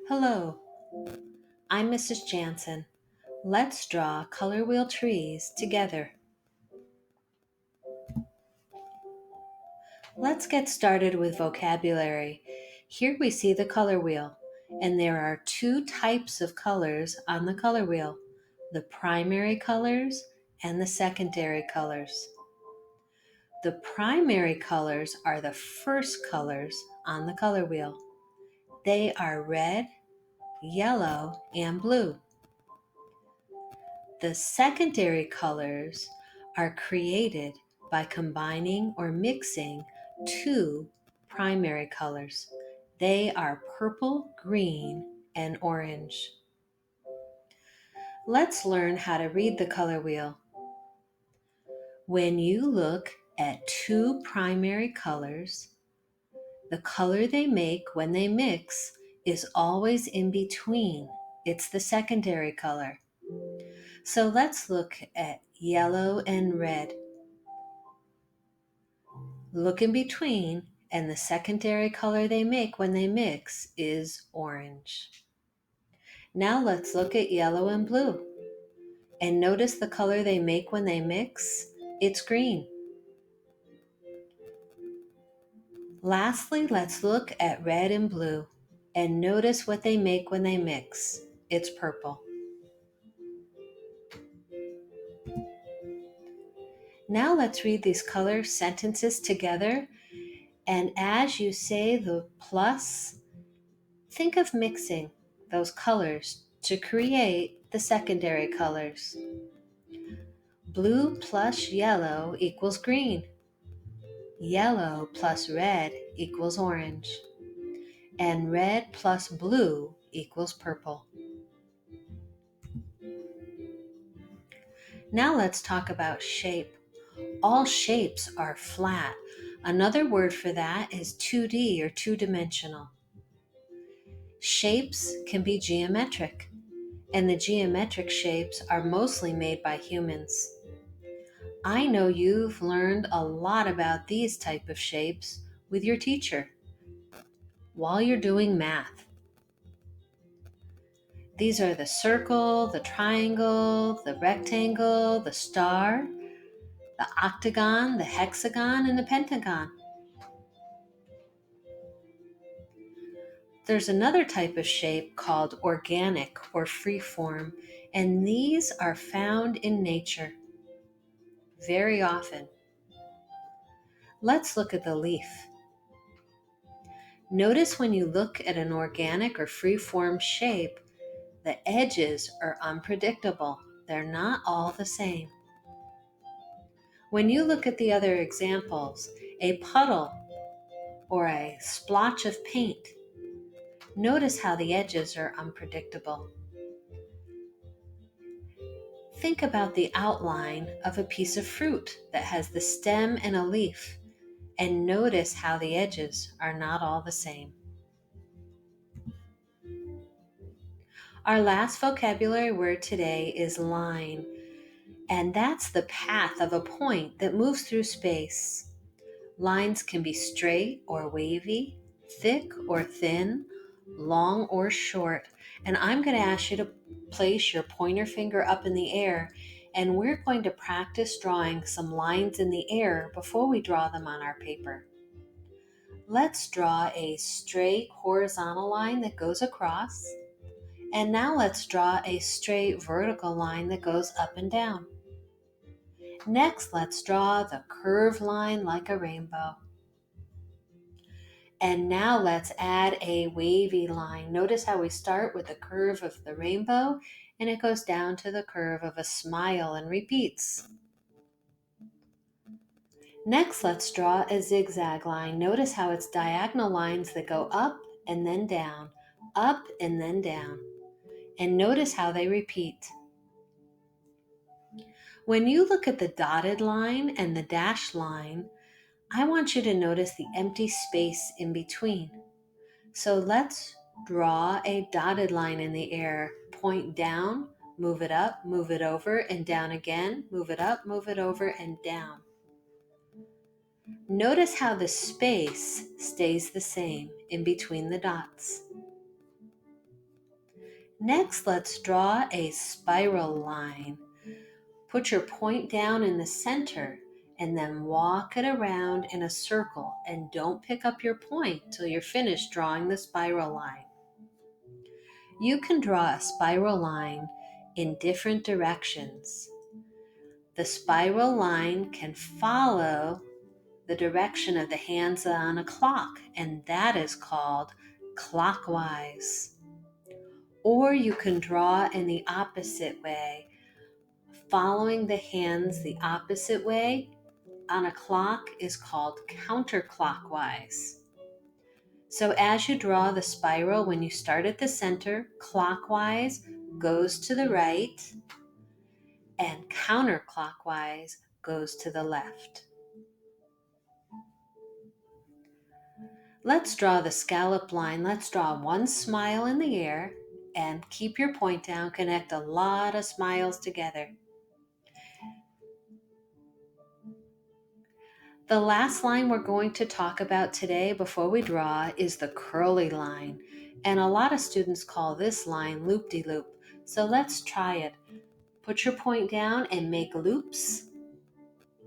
Hello, I'm Mrs. Jansen. Let's draw color wheel trees together. Let's get started with vocabulary. Here we see the color wheel, and there are two types of colors on the color wheel, the primary colors and the secondary colors. The primary colors are the first colors on the color wheel. They are red, yellow, and blue. The secondary colors are created by combining or mixing two primary colors. They are purple, green, and orange. Let's learn how to read the color wheel. When you look at two primary colors, the color they make when they mix is always in between. It's the secondary color. So let's look at yellow and red. Look in between, and the secondary color they make when they mix is orange. Now let's look at yellow and blue. And notice the color they make when they mix? It's green. Lastly, let's look at red and blue. And notice what they make when they mix. It's purple. Now let's read these color sentences together. And as you say the plus, think of mixing those colors to create the secondary colors. Blue plus yellow equals green. Yellow plus red equals orange. And red plus blue equals purple. Now let's talk about shape. All shapes are flat. Another word for that is 2D or two-dimensional. Shapes can be geometric, and the geometric shapes are mostly made by humans. I know you've learned a lot about these type of shapes with your teacher while you're doing math. These are the circle, the triangle, the rectangle, the star, the octagon, the hexagon, and the pentagon. There's another type of shape called organic or freeform, and these are found in nature very often. Let's look at the leaf. Notice when you look at an organic or free-form shape, the edges are unpredictable. They're not all the same. When you look at the other examples, a puddle or a splotch of paint, notice how the edges are unpredictable. Think about the outline of a piece of fruit that has the stem and a leaf, and notice how the edges are not all the same. Our last vocabulary word today is line, and that's the path of a point that moves through space. Lines can be straight or wavy, thick or thin, long or short. And I'm going to ask you to place your pointer finger up in the air, and we're going to practice drawing some lines in the air before we draw them on our paper. Let's draw a straight horizontal line that goes across. And now let's draw a straight vertical line that goes up and down. Next, let's draw the curved line like a rainbow. And now let's add a wavy line. Notice how we start with the curve of the rainbow and it goes down to the curve of a smile and repeats. Next, let's draw a zigzag line. Notice how it's diagonal lines that go up and then down, up and then down. And notice how they repeat. When you look at the dotted line and the dashed line, I want you to notice the empty space in between. So let's draw a dotted line in the air. Point down, move it up, move it over, and down again. Move it up, move it over, and down. Notice how the space stays the same in between the dots. Next, let's draw a spiral line. Put your point down in the center and then walk it around in a circle, and don't pick up your point till you're finished drawing the spiral line. You can draw a spiral line in different directions. The spiral line can follow the direction of the hands on a clock, and that is called clockwise. Or you can draw in the opposite way. Following the hands the opposite way on a clock is called counterclockwise. So as you draw the spiral, when you start at the center, clockwise goes to the right and counterclockwise goes to the left. Let's draw the scallop line. Let's draw one smile in the air and keep your point down. Connect a lot of smiles together. The last line we're going to talk about today before we draw is the curly line. And a lot of students call this line loop-de-loop. So let's try it. Put your point down and make loops.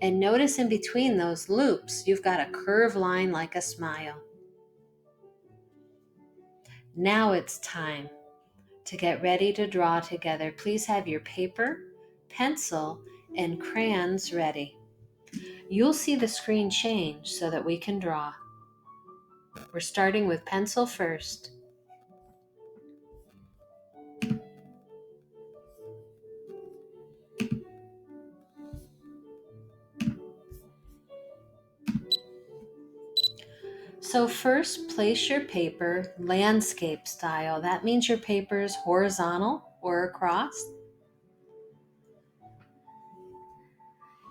And notice in between those loops, you've got a curved line like a smile. Now it's time to get ready to draw together. Please have your paper, pencil, and crayons ready. You'll see the screen change so that we can draw. We're starting with pencil first. So first, place your paper landscape style. That means your paper is horizontal or across.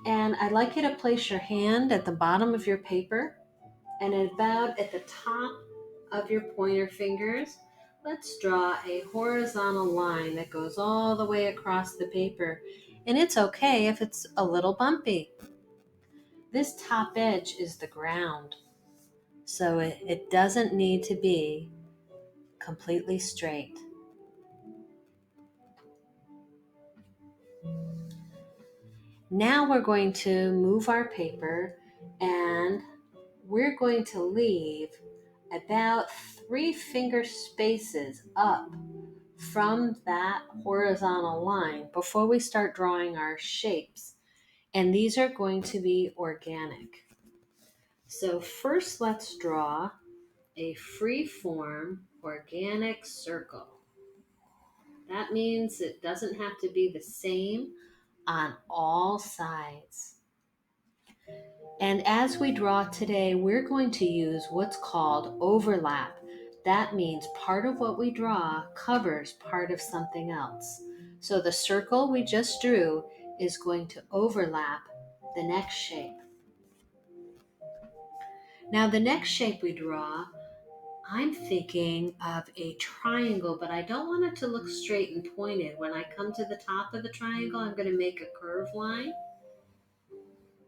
And I'd like you to place your hand at the bottom of your paper and about at the top of your pointer fingers. Let's draw a horizontal line that goes all the way across the paper. And it's okay if it's a little bumpy. This top edge is the ground, so it doesn't need to be completely straight. Now we're going to move our paper and we're going to leave about 3 finger spaces up from that horizontal line before we start drawing our shapes. And these are going to be organic. So first let's draw a free-form organic circle. That means it doesn't have to be the same on all sides. And as we draw today, we're going to use what's called overlap. That means part of what we draw covers part of something else. So the circle we just drew is going to overlap the next shape. Now the next shape we draw, I'm thinking of a triangle, but I don't want it to look straight and pointed. When I come to the top of the triangle, I'm going to make a curved line.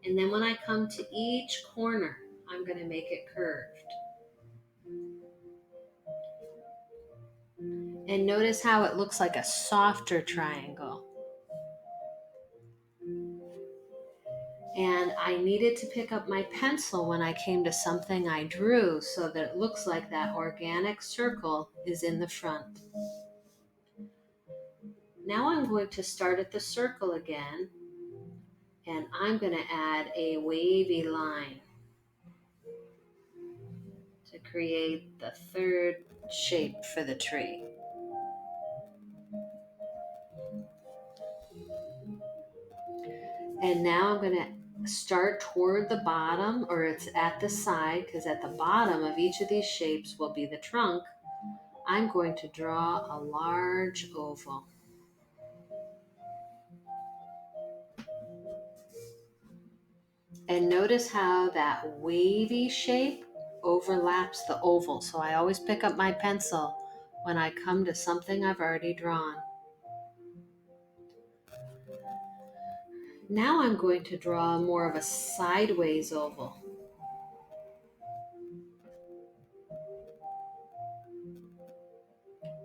And then when I come to each corner, I'm going to make it curved. And notice how it looks like a softer triangle. And I needed to pick up my pencil when I came to something I drew so that it looks like that organic circle is in the front. Now I'm going to start at the circle again, and I'm going to add a wavy line to create the third shape for the tree. And now I'm going to start toward the bottom, or it's at the side, because at the bottom of each of these shapes will be the trunk. I'm going to draw a large oval. And notice how that wavy shape overlaps the oval. So I always pick up my pencil when I come to something I've already drawn. Now I'm going to draw more of a sideways oval.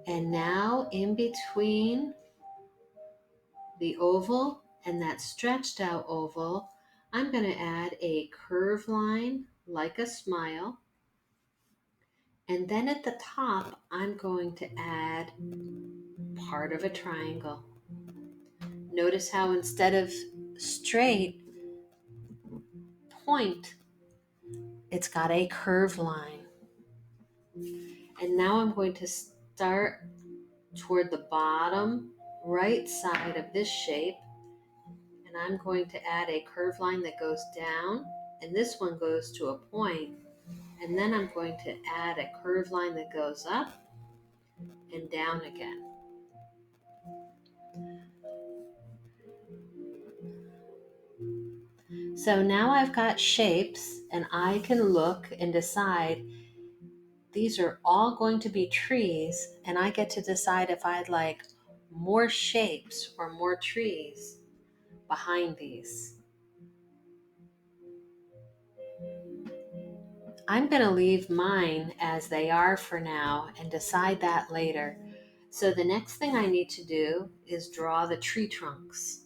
And now in between the oval and that stretched out oval, I'm going to add a curved line like a smile. And then at the top, I'm going to add part of a triangle. Notice how instead of straight point, it's got a curved line. And now I'm going to start toward the bottom right side of this shape, and I'm going to add a curved line that goes down, and this one goes to a point, and then I'm going to add a curved line that goes up and down again. So now I've got shapes, and I can look and decide these are all going to be trees, and I get to decide if I'd like more shapes or more trees behind these. I'm going to leave mine as they are for now and decide that later. So the next thing I need to do is draw the tree trunks.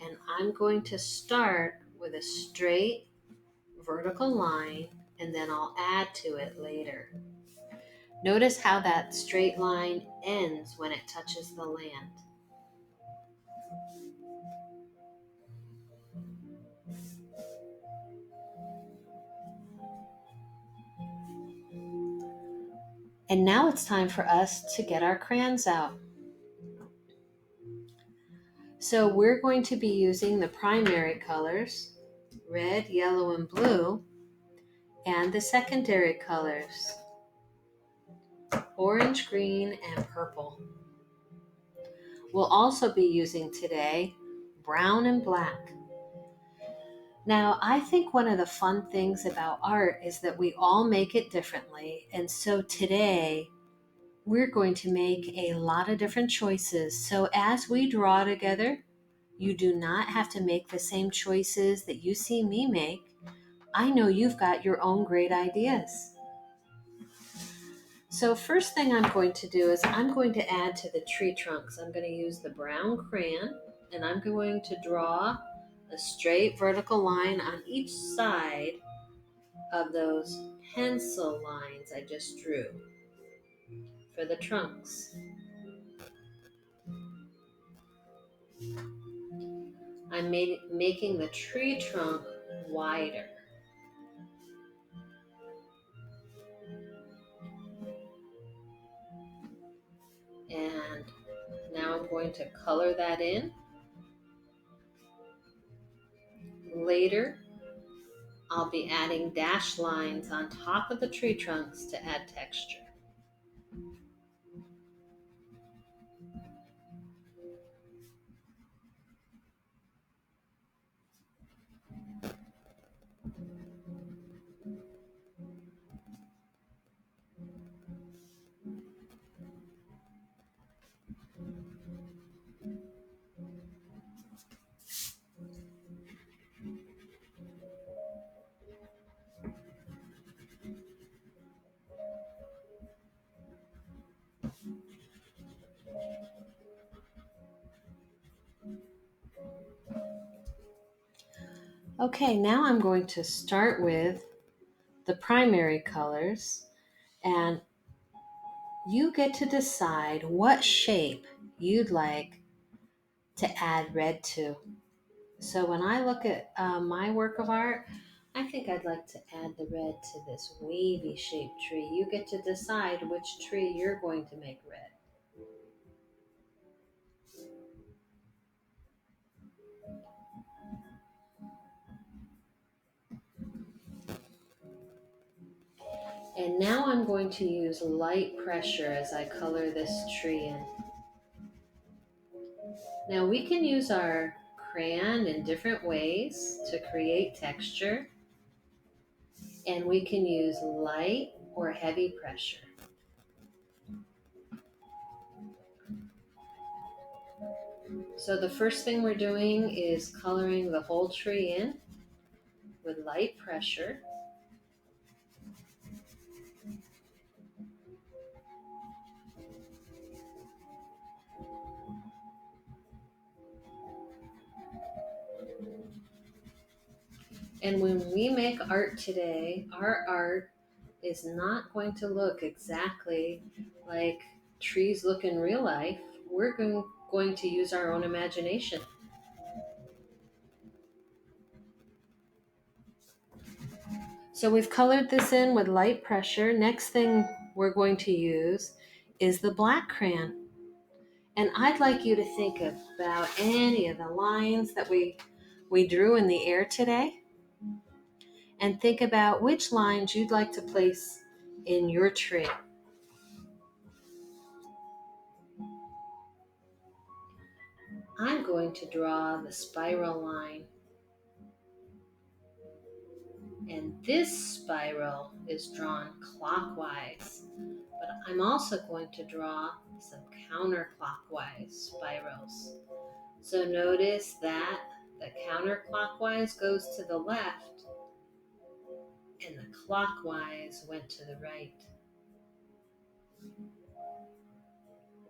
And I'm going to start with a straight vertical line, and then I'll add to it later. Notice how that straight line ends when it touches the land. And now it's time for us to get our crayons out. So we're going to be using the primary colors, red, yellow, and blue, and the secondary colors, orange, green, and purple. We'll also be using today brown and black. Now, I think one of the fun things about art is that we all make it differently, and so today we're going to make a lot of different choices. So as we draw together, you do not have to make the same choices that you see me make. I know you've got your own great ideas. So first thing I'm going to do is I'm going to add to the tree trunks. I'm going to use the brown crayon, and I'm going to draw a straight vertical line on each side of those pencil lines I just drew for the trunks. I'm making the tree trunk wider. And now I'm going to color that in. Later, I'll be adding dashed lines on top of the tree trunks to add texture. Okay, now I'm going to start with the primary colors, and you get to decide what shape you'd like to add red to. So when I look at my work of art, I think I'd like to add the red to this wavy shaped tree. You get to decide which tree you're going to make red. And now I'm going to use light pressure as I color this tree in. Now we can use our crayon in different ways to create texture, and we can use light or heavy pressure. So the first thing we're doing is coloring the whole tree in with light pressure. And when we make art today, our art is not going to look exactly like trees look in real life. We're going to use our own imagination. So we've colored this in with light pressure. Next thing we're going to use is the black crayon. And I'd like you to think about any of the lines that we drew in the air today, and think about which lines you'd like to place in your tree. I'm going to draw the spiral line. And this spiral is drawn clockwise. But I'm also going to draw some counterclockwise spirals. So notice that the counterclockwise goes to the left and the clockwise went to the right.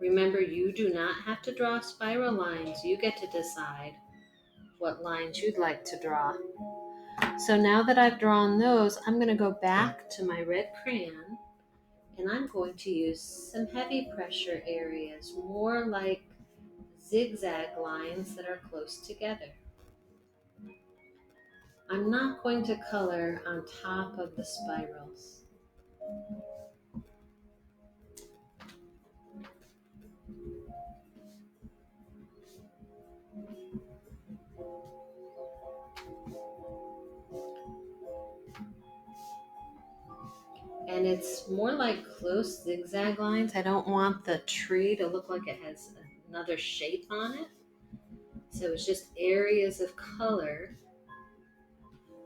Remember, you do not have to draw spiral lines. You get to decide what lines you'd like to draw. So now that I've drawn those, I'm going to go back to my red crayon and I'm going to use some heavy pressure areas, more like zigzag lines that are close together. I'm not going to color on top of the spirals. And it's more like close zigzag lines. I don't want the tree to look like it has another shape on it. So it's just areas of color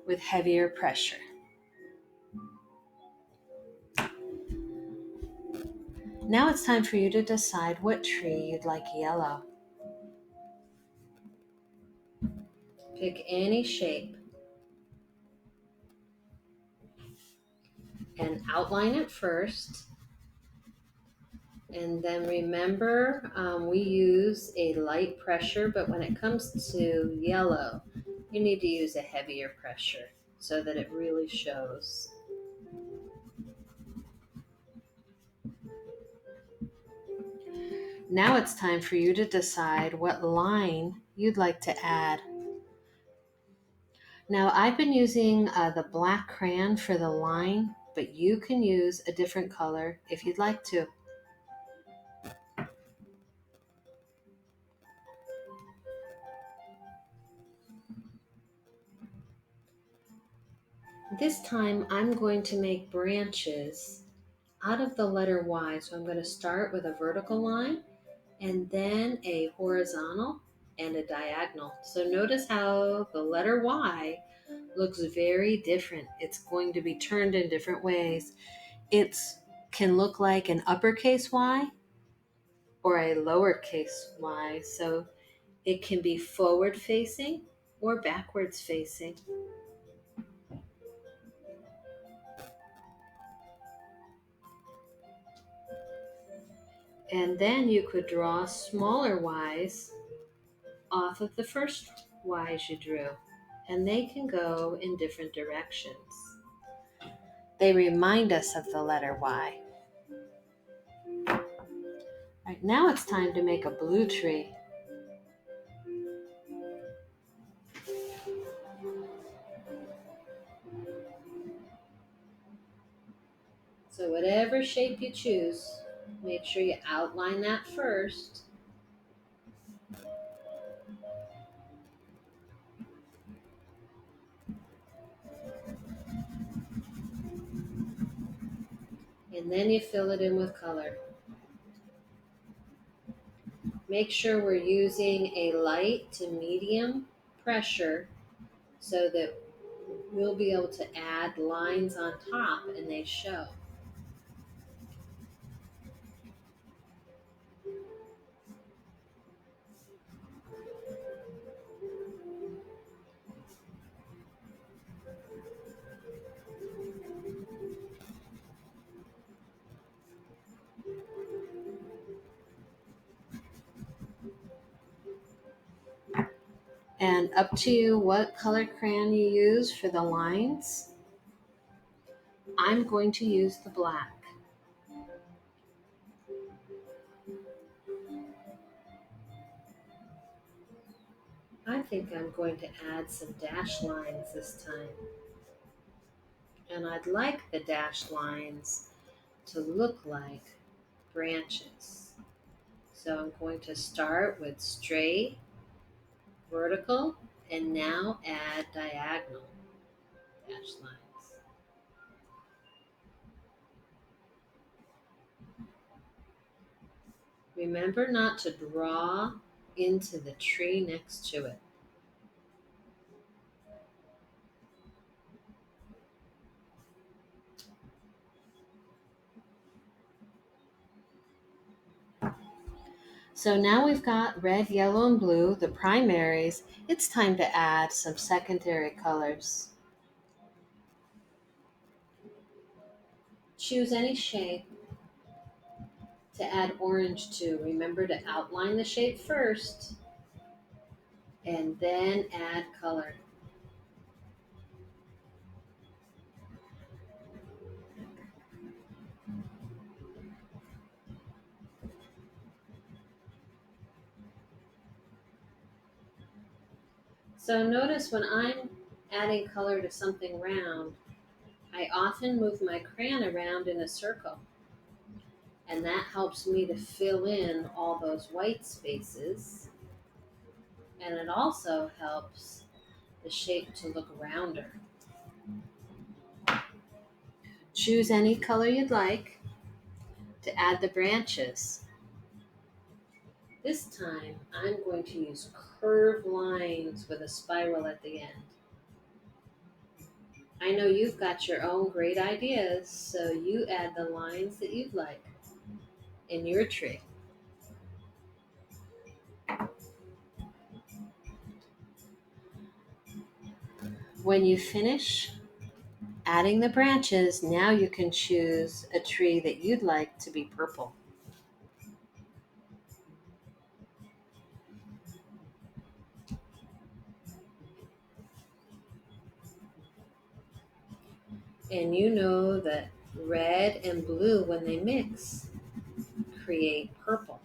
with heavier pressure. Now it's time for you to decide what tree you'd like yellow. Pick any shape and outline it first. And then remember, we use a light pressure, but when it comes to yellow, you need to use a heavier pressure so that it really shows. Now it's time for you to decide what line you'd like to add. Now I've been using the black crayon for the line, but you can use a different color if you'd like to. This time I'm going to make branches out of the letter Y. So I'm going to start with a vertical line and then a horizontal and a diagonal. So notice how the letter Y looks very different. It's going to be turned in different ways. It can look like an uppercase Y or a lowercase y. So it can be forward facing or backwards facing. And then you could draw smaller y's off of the first y's you drew, and they can go in different directions. They remind us of the letter Y. Right, now it's time to make a blue tree. So whatever shape you choose, make sure you outline that first. And then you fill it in with color. Make sure we're using a light to medium pressure so that we'll be able to add lines on top and they show. And up to you what color crayon you use for the lines. I'm going to use the black. I think I'm going to add some dashed lines this time. And I'd like the dashed lines to look like branches. So I'm going to start with straight, vertical, and now add diagonal dashed lines. Remember not to draw into the tree next to it. So now we've got red, yellow, and blue, the primaries. It's time to add some secondary colors. Choose any shape to add orange to. Remember to outline the shape first and then add color. So notice when I'm adding color to something round, I often move my crayon around in a circle. And that helps me to fill in all those white spaces. And it also helps the shape to look rounder. Choose any color you'd like to add the branches. This time, I'm going to use curved lines with a spiral at the end. I know you've got your own great ideas, so you add the lines that you'd like in your tree. When you finish adding the branches, now you can choose a tree that you'd like to be purple. And you know that red and blue, when they mix, create purple.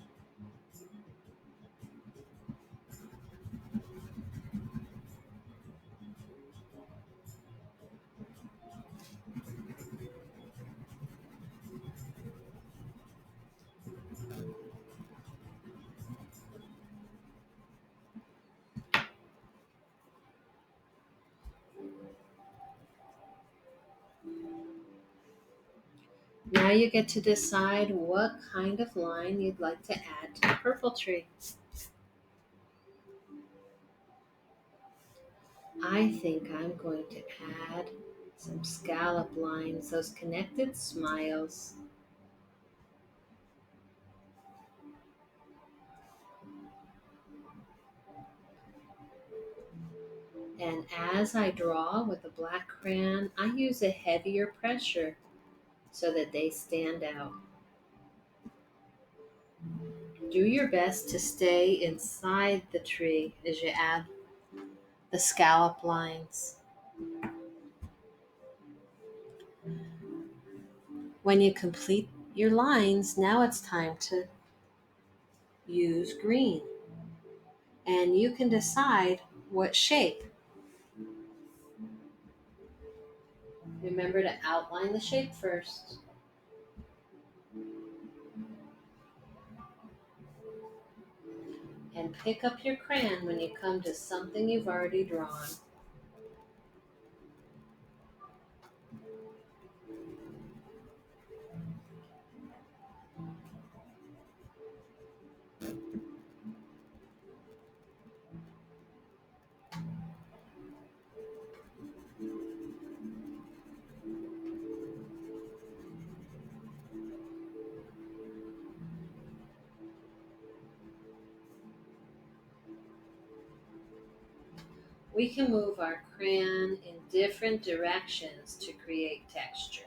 Now you get to decide what kind of line you'd like to add to the purple tree. I think I'm going to add some scallop lines, those connected smiles. And as I draw with a black crayon, I use a heavier pressure so that they stand out. Do your best to stay inside the tree as you add the scallop lines. When you complete your lines, now it's time to use green. And you can decide what shape. Remember to outline the shape first. And pick up your crayon when you come to something you've already drawn. We can move our crayon in different directions to create texture.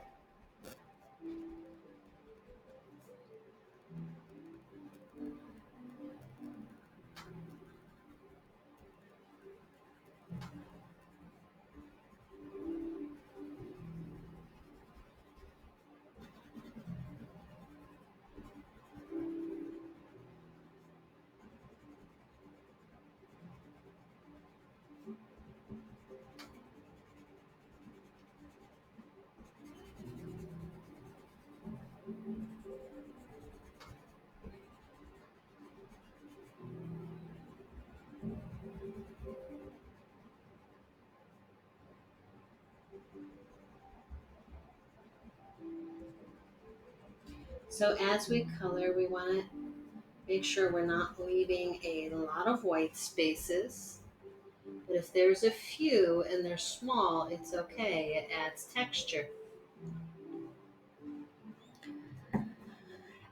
So as we color, we want to make sure we're not leaving a lot of white spaces. But if there's a few and they're small, it's okay. It adds texture.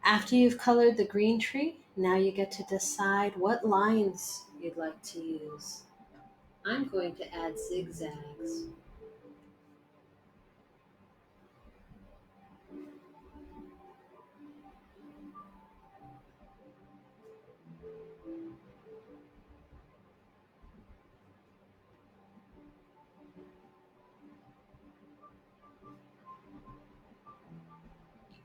After you've colored the green tree, now you get to decide what lines you'd like to use. I'm going to add zigzags.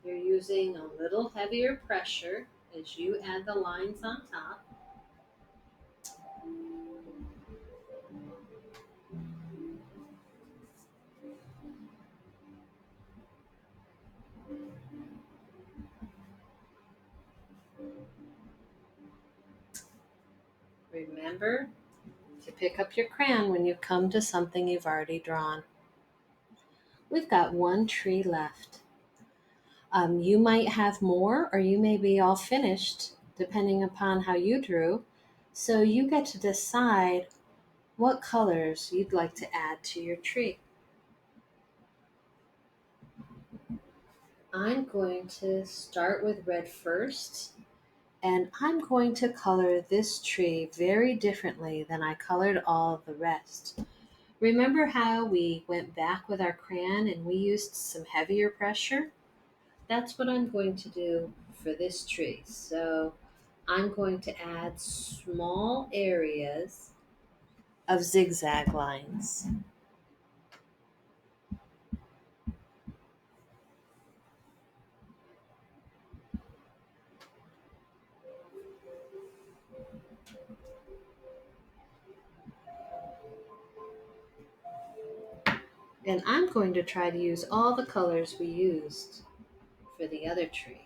You're using a little heavier pressure as you add the lines on top. Remember to pick up your crayon when you come to something you've already drawn. We've got one tree left. You might have more, or you may be all finished, depending upon how you drew. So you get to decide what colors you'd like to add to your tree. I'm going to start with red first, and I'm going to color this tree very differently than I colored all the rest. Remember how we went back with our crayon and we used some heavier pressure? That's what I'm going to do for this tree. So I'm going to add small areas of zigzag lines. And I'm going to try to use all the colors we used for the other tree.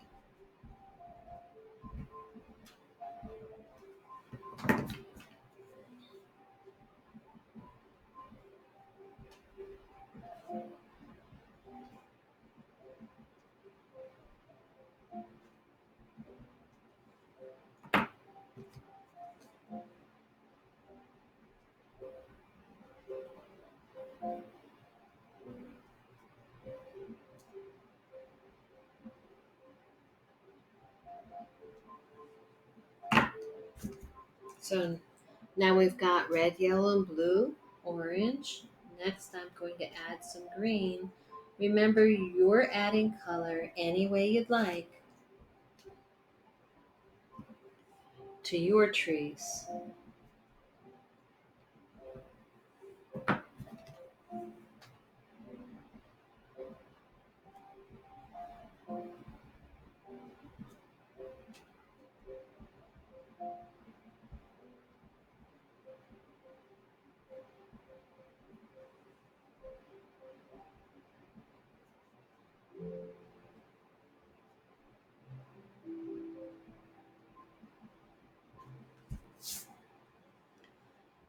So now we've got red, yellow, and blue, orange. Next, I'm going to add some green. Remember, you're adding color any way you'd like to your trees.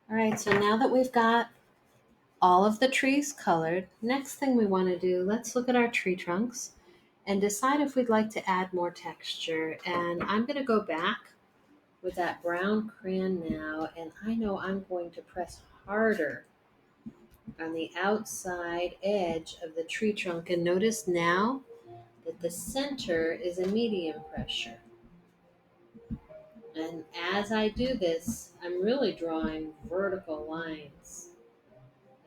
All right, so now that we've got all of the trees colored, next thing we want to do, let's look at our tree trunks and decide if we'd like to add more texture. And I'm going to go back with that brown crayon now, and I know I'm going to press harder on the outside edge of the tree trunk. And notice now that the center is a medium pressure. And as I do this, I'm really drawing vertical lines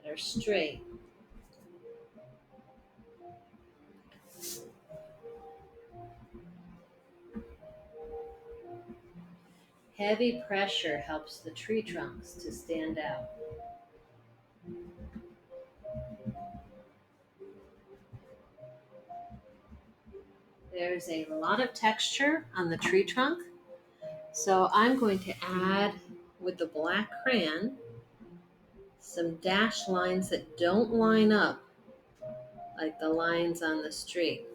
that are straight. Heavy pressure helps the tree trunks to stand out. There's a lot of texture on the tree trunk, so I'm going to add with the black crayon some dashed lines that don't line up like the lines on the street.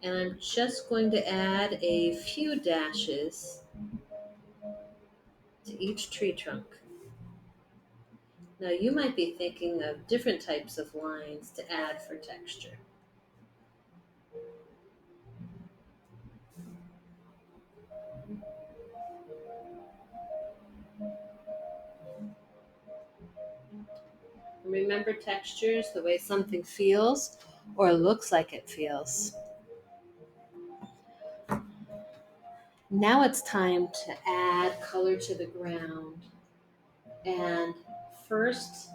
And I'm just going to add a few dashes to each tree trunk. Now you might be thinking of different types of lines to add for texture. Remember textures, the way something feels or looks like it feels. Now it's time to add color to the ground. And first,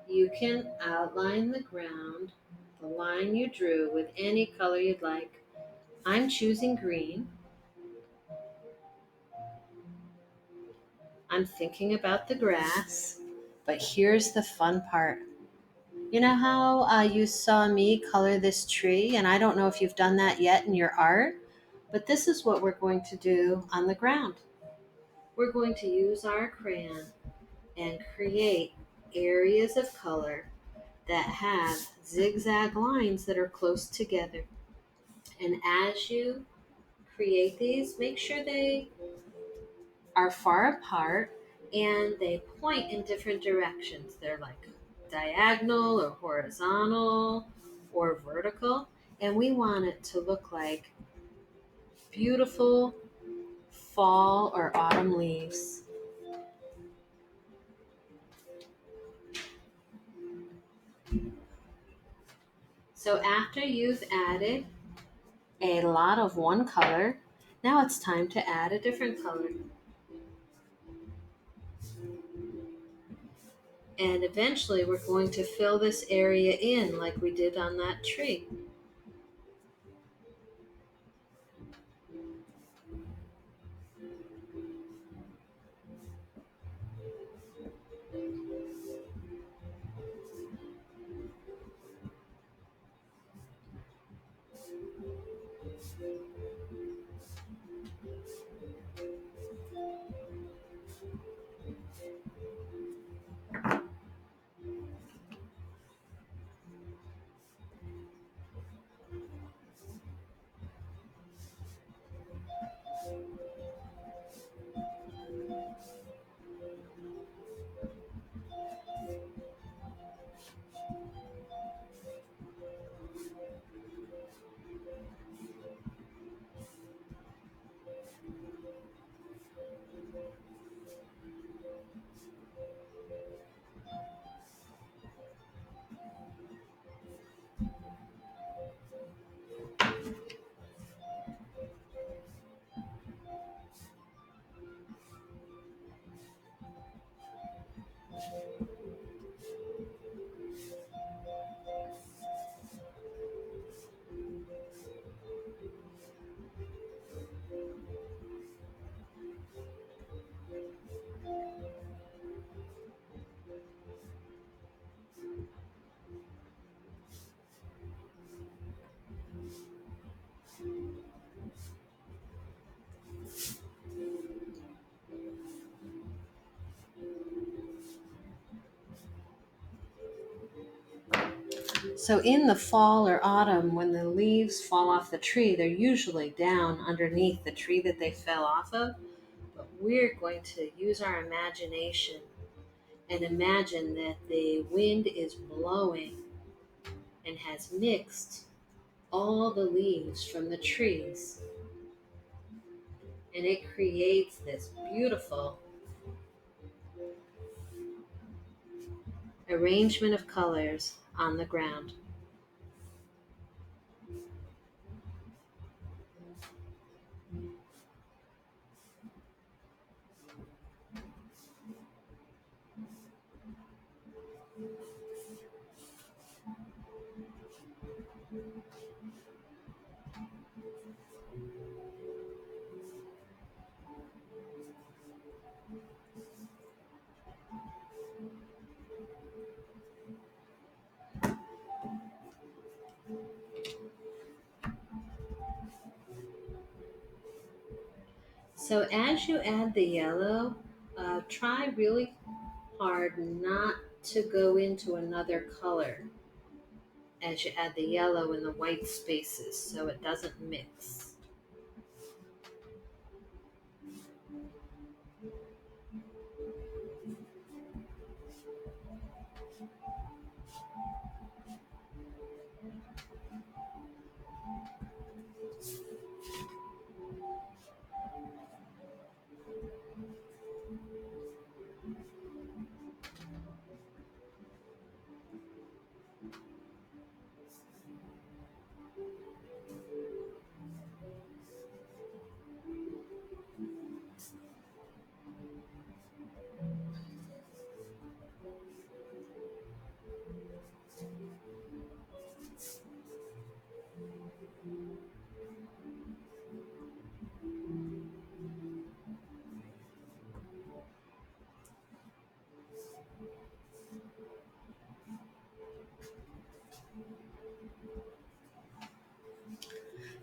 you can outline the ground, the line you drew, with any color you'd like. I'm choosing green. I'm thinking about the grass. But here's the fun part. You know how you saw me color this tree? And I don't know if you've done that yet in your art, but this is what we're going to do on the ground. We're going to use our crayon and create areas of color that have zigzag lines that are close together. And as you create these, make sure they are far apart and they point in different directions. They're like diagonal or horizontal or vertical. And we want it to look like beautiful fall or autumn leaves. So after you've added a lot of one color, now it's time to add a different color. And eventually we're going to fill this area in like we did on that tree. So in the fall or autumn, when the leaves fall off the tree, they're usually down underneath the tree that they fell off of. But we're going to use our imagination and imagine that the wind is blowing and has mixed all the leaves from the trees. And it creates this beautiful arrangement of colors on the ground. So as you add the yellow, try really hard not to go into another color as you add the yellow in the white spaces so it doesn't mix.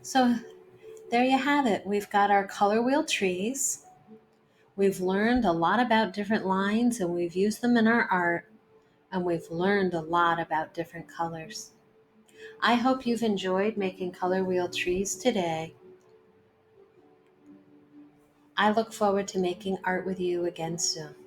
So there you have it. We've got our color wheel trees. We've learned a lot about different lines and we've used them in our art, and we've learned a lot about different colors. I hope you've enjoyed making color wheel trees today. I look forward to making art with you again soon.